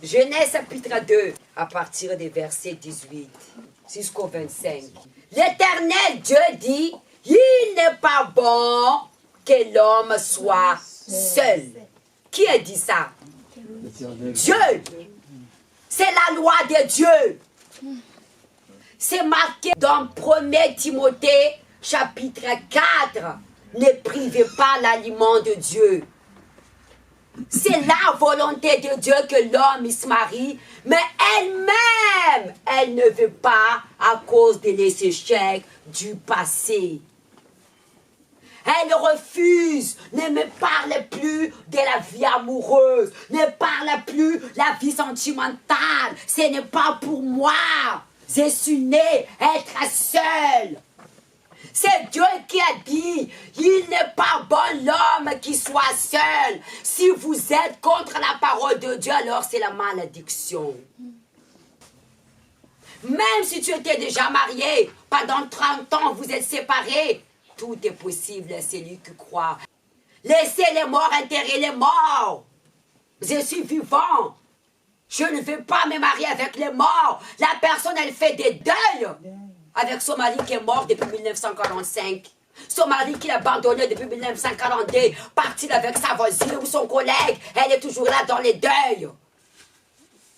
Genèse chapitre 2, à partir des versets 18 jusqu'au 25. L'Éternel Dieu dit, il n'est pas bon que l'homme soit seul. Qui a dit ça? Dieu. C'est la loi de Dieu. C'est marqué dans 1 Timothée chapitre 4. Ne privez pas l'aliment de Dieu. C'est la volonté de Dieu que l'homme se marie, mais elle-même, elle ne veut pas à cause de l'échec du passé. Elle refuse, ne me parle plus de la vie amoureuse, ne parle plus de la vie sentimentale. Ce n'est pas pour moi. Je suis née être seule. C'est Dieu qui a dit, il n'est pas bon l'homme qui soit seul. Si vous êtes contre la parole de Dieu, alors c'est la malédiction. Même si tu étais déjà marié, pendant 30 ans, vous êtes séparés, tout est possible, c'est lui qui croit. Laissez les morts enterrer les morts. Je suis vivant. Je ne veux pas me marier avec les morts. La personne, elle fait des deuils avec son mari qui est mort depuis 1945. Son mari qui l'a abandonné depuis 1942, parti avec sa voisine ou son collègue, elle est toujours là dans les deuils.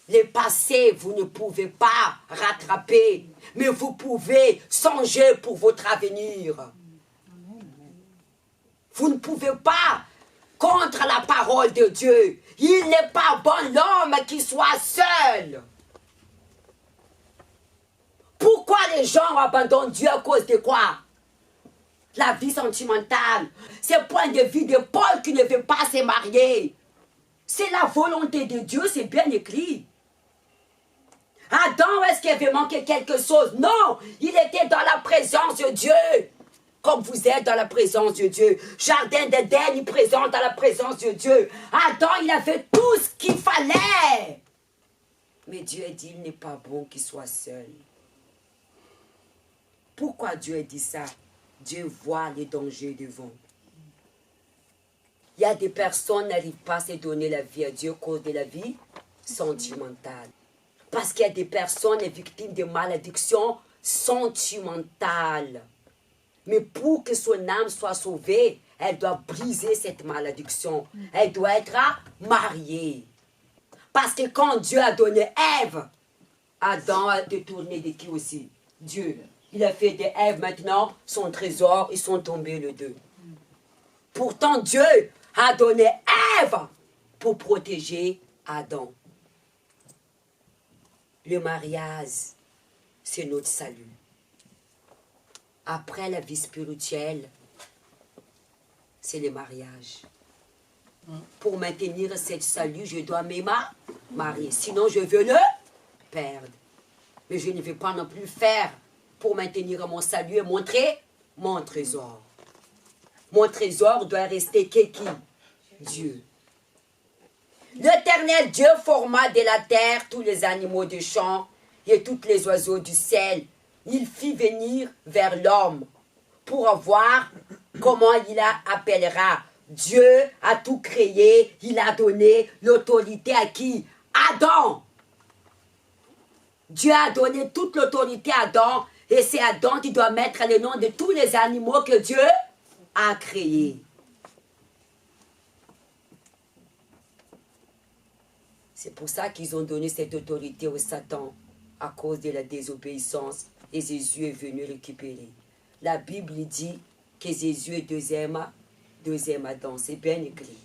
Le passé, vous ne pouvez pas rattraper, mais vous pouvez songer pour votre avenir. Vous ne pouvez pas contre la parole de Dieu. Il n'est pas bon l'homme qui soit seul. Pourquoi les gens abandonnent Dieu à cause de quoi? La vie sentimentale. C'est le point de vue de Paul qui ne veut pas se marier. C'est la volonté de Dieu, c'est bien écrit. Adam, est-ce qu'il avait manqué quelque chose? Non, il était dans la présence de Dieu. Comme vous êtes dans la présence de Dieu. Jardin d'Éden, il présente dans la présence de Dieu. Adam, il avait tout ce qu'il fallait. Mais Dieu a dit, il n'est pas bon qu'il soit seul. Pourquoi Dieu a dit ça? Dieu voit les dangers devant. Il y a des personnes qui n'arrivent pas à se donner la vie à Dieu à cause de la vie sentimentale. Parce qu'il y a des personnes victimes de malédictions sentimentales. Mais pour que son âme soit sauvée, elle doit briser cette malédiction. Elle doit être mariée. Parce que quand Dieu a donné Ève, Adam a détourné de qui aussi? Dieu. Il a fait de Ève maintenant son trésor, ils sont tombés les deux. Pourtant Dieu a donné Ève pour protéger Adam. Le mariage, c'est notre salut. Après la vie spirituelle, c'est le mariage. Pour maintenir ce salut, je dois me marier. Sinon, je veux le perdre. Mais je ne vais pas non plus faire pour maintenir mon salut et montrer mon trésor. Mon trésor doit rester qui? Dieu. L'Éternel Dieu forma de la terre tous les animaux du champ et tous les oiseaux du ciel. Il fit venir vers l'homme pour voir comment il appellera. Dieu a tout créé, il a donné l'autorité à qui? Adam. Dieu a donné toute l'autorité à Adam et c'est Adam qui doit mettre le nom de tous les animaux que Dieu a créés. C'est pour ça qu'ils ont donné cette autorité au Satan à cause de la désobéissance. Et Jésus est venu récupérer. La Bible dit que Jésus est deuxième Adam. C'est bien écrit.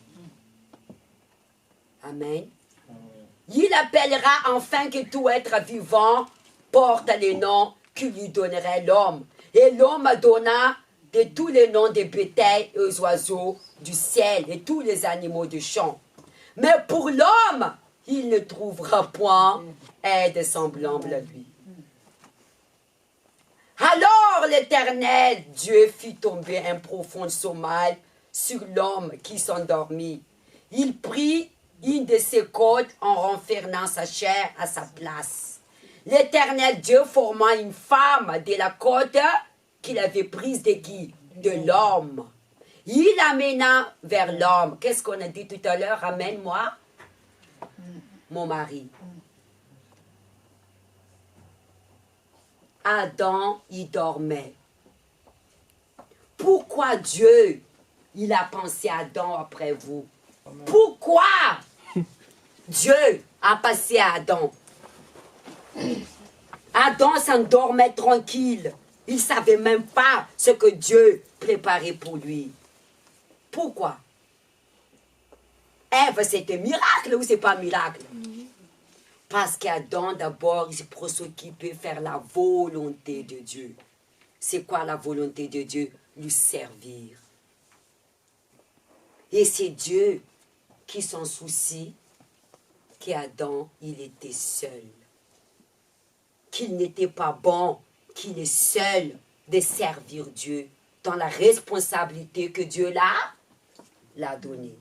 Amen. Il appellera enfin que tout être vivant porte les noms qu'il lui donnerait l'homme. Et l'homme donna de tous les noms des bétails et aux oiseaux du ciel et tous les animaux du champ. Mais pour l'homme, il ne trouvera point aide semblable à lui. Alors l'Éternel Dieu fit tomber un profond sommeil sur l'homme qui s'endormit. Il prit une de ses côtes en renfermant sa chair à sa place. L'Éternel Dieu forma une femme de la côte qu'il avait prise de qui? De l'homme. Il l'amena vers l'homme. Qu'est-ce qu'on a dit tout à l'heure? Amène-moi mon mari. Adam, il dormait. Pourquoi Dieu, il a pensé à Adam après vous? Pourquoi Dieu a pensé à Adam? Adam s'endormait tranquille. Il ne savait même pas ce que Dieu préparait pour lui. Pourquoi? Ève, c'était miracle ou c'est pas miracle? Parce qu'Adam, d'abord, il s'est préoccupé de faire la volonté de Dieu. C'est quoi la volonté de Dieu? Lui servir. Et c'est Dieu qui s'en soucie qu'Adam, il était seul. Qu'il n'était pas bon, qu'il est seul de servir Dieu dans la responsabilité que Dieu l'a donnée.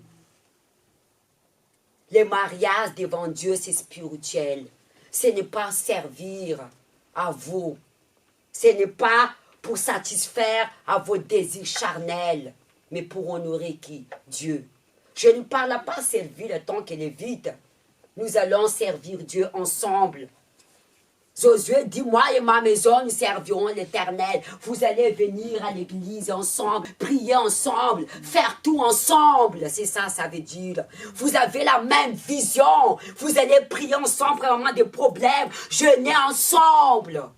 Le mariage devant Dieu, c'est spirituel. Ce n'est pas servir à vous. Ce n'est pas pour satisfaire à vos désirs charnels, mais pour honorer qui? Dieu. Je ne parle pas servir le temps qu'il est vide. Nous allons servir Dieu ensemble. Josué dit, moi et ma maison, nous servirons l'Éternel. Vous allez venir à l'église ensemble, prier ensemble, faire tout ensemble. C'est ça, ça veut dire. Vous avez la même vision. Vous allez prier ensemble, vraiment des problèmes. Jeûner ensemble.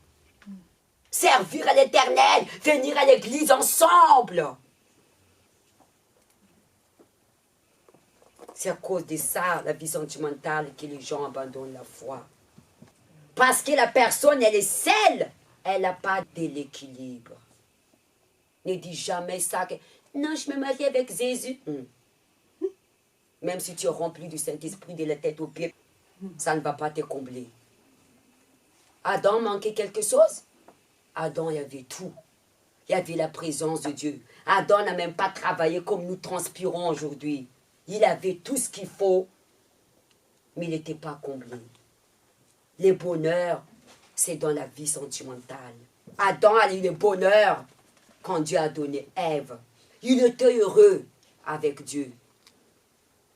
Servir à l'Éternel, venir à l'église ensemble. C'est à cause de ça, la vie sentimentale, que les gens abandonnent la foi. Parce que la personne, elle est seule. Elle n'a pas de l'équilibre. Ne dis jamais ça. Que, non, je me marie avec Jésus. Même si tu es rempli du Saint-Esprit de la tête aux pieds, ça ne va pas te combler. Adam manquait quelque chose? Adam, il y avait tout. Il y avait la présence de Dieu. Adam n'a même pas travaillé comme nous transpirons aujourd'hui. Il avait tout ce qu'il faut, mais il n'était pas comblé. Le bonheur, c'est dans la vie sentimentale. Adam a eu le bonheur quand Dieu a donné Ève. Il était heureux avec Dieu,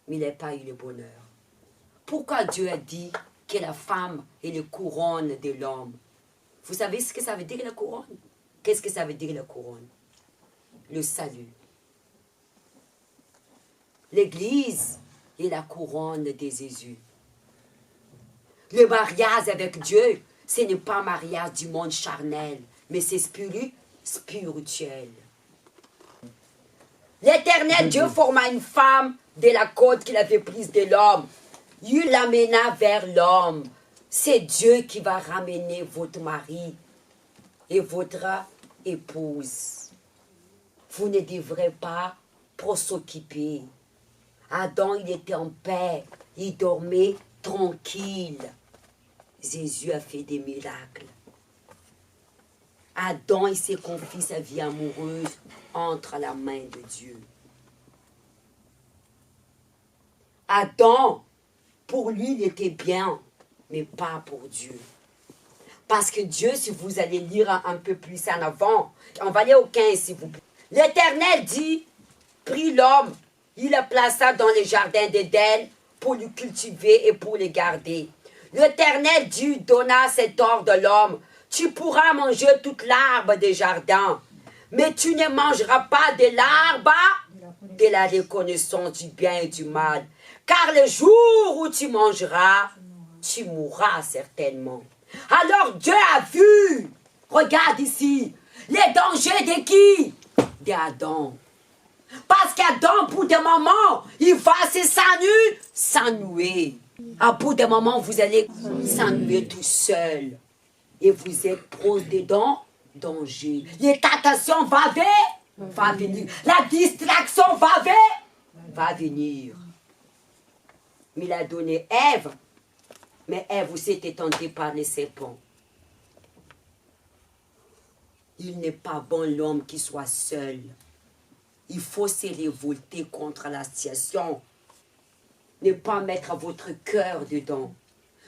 mais il n'a pas eu le bonheur. Pourquoi Dieu a dit que la femme est le couronne de l'homme? Vous savez ce que ça veut dire la couronne? Qu'est-ce que ça veut dire la couronne? Le salut. L'Église est la couronne de Jésus. Le mariage avec Dieu, ce n'est pas un mariage du monde charnel, mais c'est spirituel. L'Éternel Dieu forma une femme de la côte qu'il avait prise de l'homme. Il l'amena vers l'homme. C'est Dieu qui va ramener votre mari et votre épouse. Vous ne devrez pas s'occuper. Adam, il était en paix. Il dormait tranquille. Jésus a fait des miracles. Adam, il s'est confié sa vie amoureuse entre la main de Dieu. Adam, pour lui, il était bien, mais pas pour Dieu. Parce que Dieu, si vous allez lire un peu plus en avant, on va aller au 15 s'il vous plaît. L'Éternel dit, prit l'homme, il le plaça dans les jardins d'Éden pour le cultiver et pour le garder. L'Éternel Dieu donna cet ordre de l'homme, tu pourras manger toute l'arbre des jardins, mais tu ne mangeras pas de l'arbre de la reconnaissance du bien et du mal. Car le jour où tu mangeras, tu mourras certainement. Alors Dieu a vu, regarde ici, les dangers de qui? D'Adam. Parce qu'Adam, pour des moments, il va s'ennuyer. À bout d'un moment, vous allez s'ennuyer tout seul. Et vous êtes proche des dangers. Les tentations vont venir. La distraction va venir. Mais il a donné Ève. Mais Ève aussi était tentée par les serpents. Il n'est pas bon l'homme qui soit seul. Il faut se révolter contre la situation. Ne pas mettre votre cœur dedans.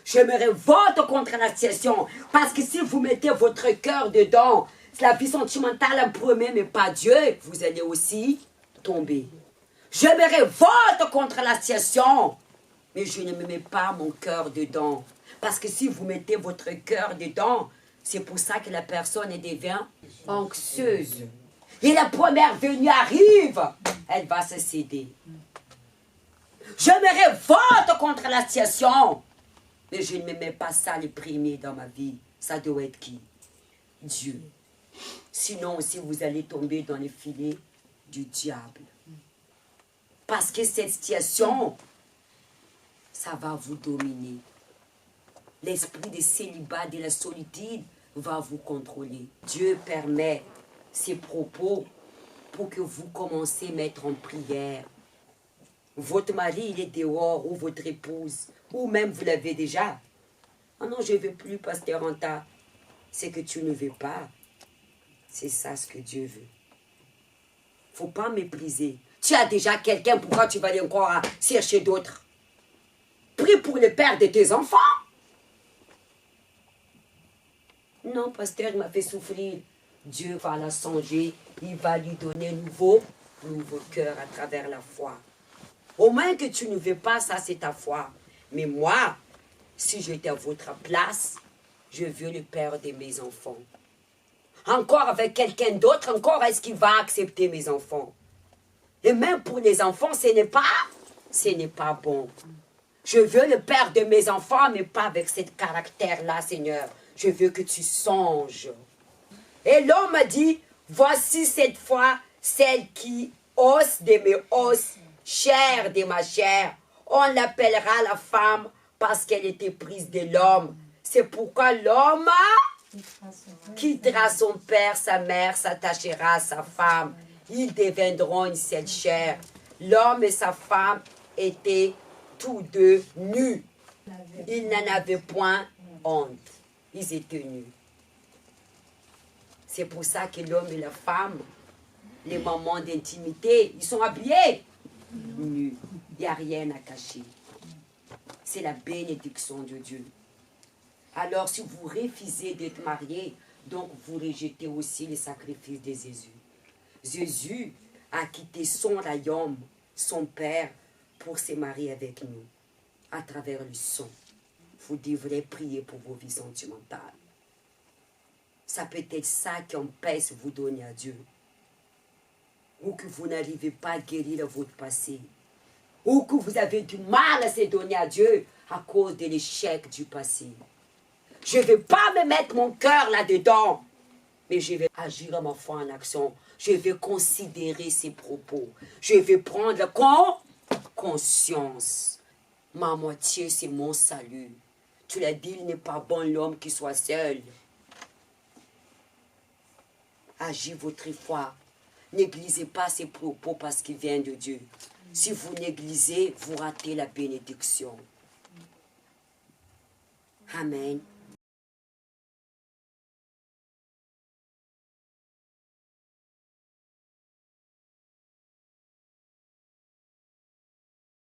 Je me révolte contre la situation. Parce que si vous mettez votre cœur dedans, la vie sentimentale en premier, mais pas Dieu, vous allez aussi tomber. Je me révolte contre la situation. mais je ne me mets pas mon cœur dedans. Parce que si vous mettez votre cœur dedans, c'est pour ça que la personne devient anxieuse. Et la première venue arrive, elle va se céder. Je me révolte contre la situation, mais je ne me mets pas ça le premier dans ma vie. Ça doit être qui? Dieu. Sinon aussi vous allez tomber dans les filets du diable. Parce que cette situation, ça va vous dominer. L'esprit de célibat, de la solitude va vous contrôler. Dieu permet ces propos pour que vous commencez à mettre en prière. Votre mari, il est dehors, ou votre épouse, ou même vous l'avez déjà. Ah non, je ne veux plus, pasteur Anta. C'est que tu ne veux pas. C'est ça ce que Dieu veut. Il ne faut pas mépriser. Tu as déjà quelqu'un, pourquoi tu vas aller encore chercher d'autres? Prie pour le père de tes enfants. Non, pasteur, il m'a fait souffrir. Dieu va la songer. Il va lui donner un nouveau cœur à travers la foi. Au moins que tu ne veux pas, ça c'est ta foi. Mais moi, si j'étais à votre place, je veux le père de mes enfants. Encore avec quelqu'un d'autre, encore est-ce qu'il va accepter mes enfants? Et même pour les enfants, ce n'est pas bon. Je veux le père de mes enfants, mais pas avec ce caractère-là, Seigneur. Je veux que tu songes. Et l'homme a dit, voici cette fois celle qui os de mes os, chair de ma chair. On l'appellera la femme parce qu'elle était prise de l'homme. C'est pourquoi l'homme quittera son père, sa mère, s'attachera à sa femme. Ils deviendront une seule chair. L'homme et sa femme étaient tous deux nus. Ils n'en avaient point honte. Ils étaient nus. C'est pour ça que l'homme et la femme, les moments d'intimité, ils sont habillés nus. Il n'y a rien à cacher. C'est la bénédiction de Dieu. Alors, si vous refusez d'être marié, donc vous rejetez aussi le sacrifice de Jésus. Jésus a quitté son royaume, son Père, pour se marier avec nous, à travers le sang. Vous devrez prier pour vos vies sentimentales. Ça peut être ça qui empêche de vous donner à Dieu. Ou que vous n'arrivez pas à guérir votre passé. Ou que vous avez du mal à se donner à Dieu à cause de l'échec du passé. Je ne vais pas me mettre mon cœur là-dedans, mais je vais agir ma foi en action. Je vais considérer ses propos. Je vais prendre conscience. Ma moitié, c'est mon salut. Tu l'as dit, il n'est pas bon l'homme qui soit seul. Agis votre foi. Négligez pas ces propos parce qu'ils viennent de Dieu. Si vous négligez, vous ratez la bénédiction. Amen.